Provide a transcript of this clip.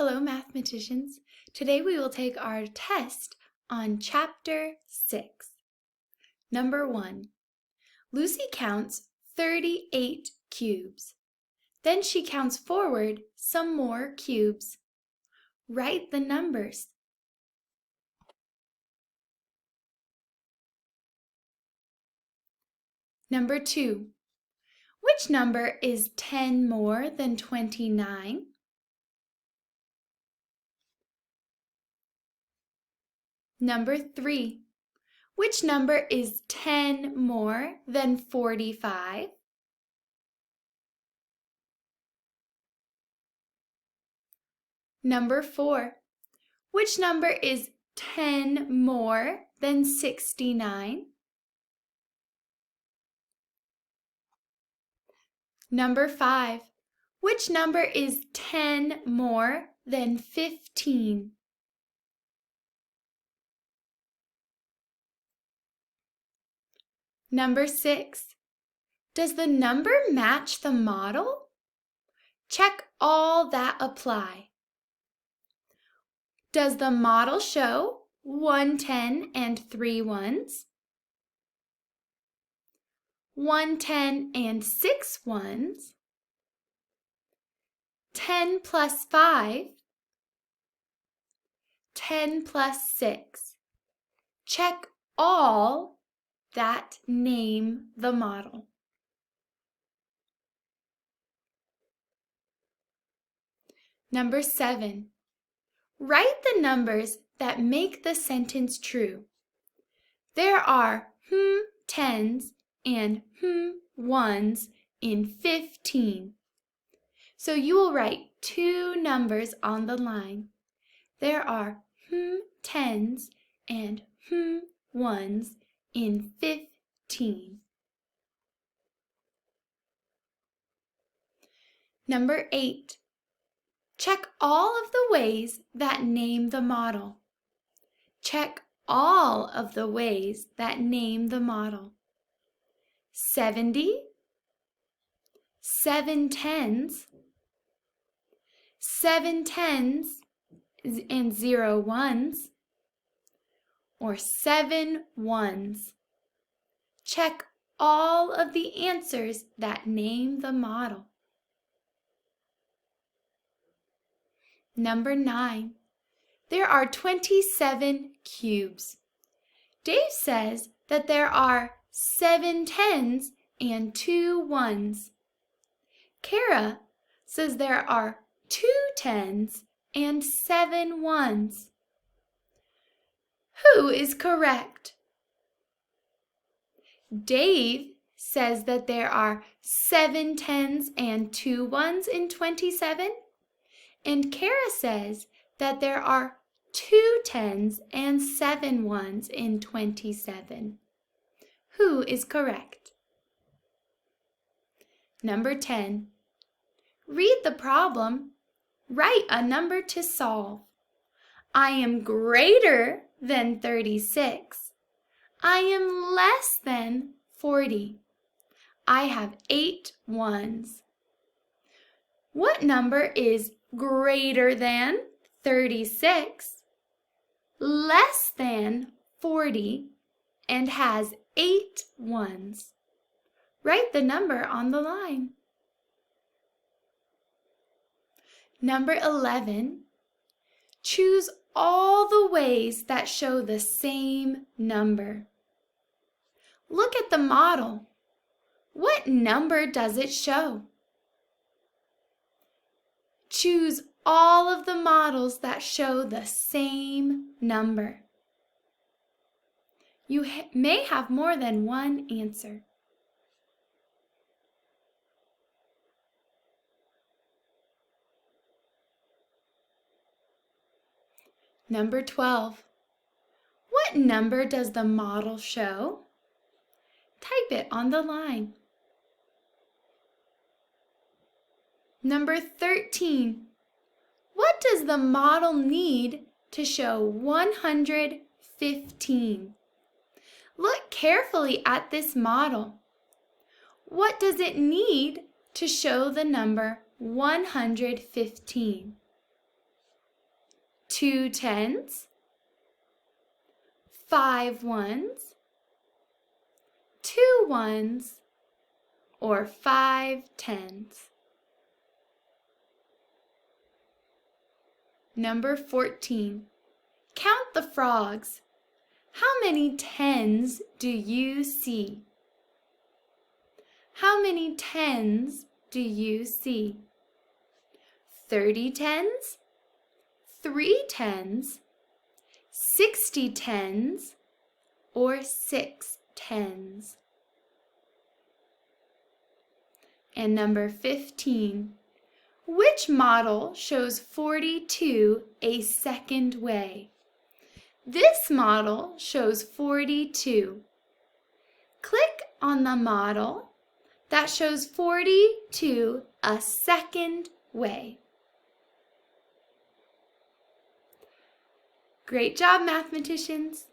Hello, mathematicians. Today we will take our test on Chapter 6. Number 1. Lucy counts 38 cubes. Then she counts forward some more cubes. Write the numbers. Number 2. Which number is 10 more than 29? Number 3. Which number is 10 more than 45? Number 4. Which number is 10 more than 69? Number 5. Which number is 10 more than 15? Number 6. Does the number match the model? Check all that apply. Does the model show 1 10 and 3 ones? 1 10 and 6 ones? 10 plus 5? 10 plus 6? Check all that name the model. Number 7. Write the numbers that make the sentence true. There are tens and ones in 15. So you will write 2 numbers on the line. There are tens and ones in 15. Number 8. Check all of the ways that name the model. Check all of the ways that name the model. 70, 7 tens, 7 tens and 0 ones, or 7 ones. Check all of the answers that name the model. Number 9. There are 27 cubes. Dave says that there are 7 tens and 2 ones. Kara says there are 2 tens and 7 ones. Who is correct? Dave says that there are 7 tens and 2 ones in 27. And Kara says that there are 2 tens and 7 ones in 27. Who is correct? Number 10. Read the problem. Write a number to solve. I am greater than 36. I am less than 40. I have 8 ones. What number is greater than 36, less than 40, and has 8 ones? Write the number on the line. Number 11. Choose all the ways that show the same number. Look at the model. What number does it show? Choose all of the models that show the same number. You may have more than one answer. Number 12. What number does the model show? Type it on the line. Number 13. What does the model need to show 115? Look carefully at this model. What does it need to show the number 115? 2 tens, 5 ones, 2 ones, or 5 tens. Number 14. Count the frogs. How many tens do you see? How many tens do you see? 30 tens, 3 tens, 60 tens, or 6 tens? And number 15. Which model shows 42 a second way? This model shows 42. Click on the model that shows 42 a second way. Great job, mathematicians!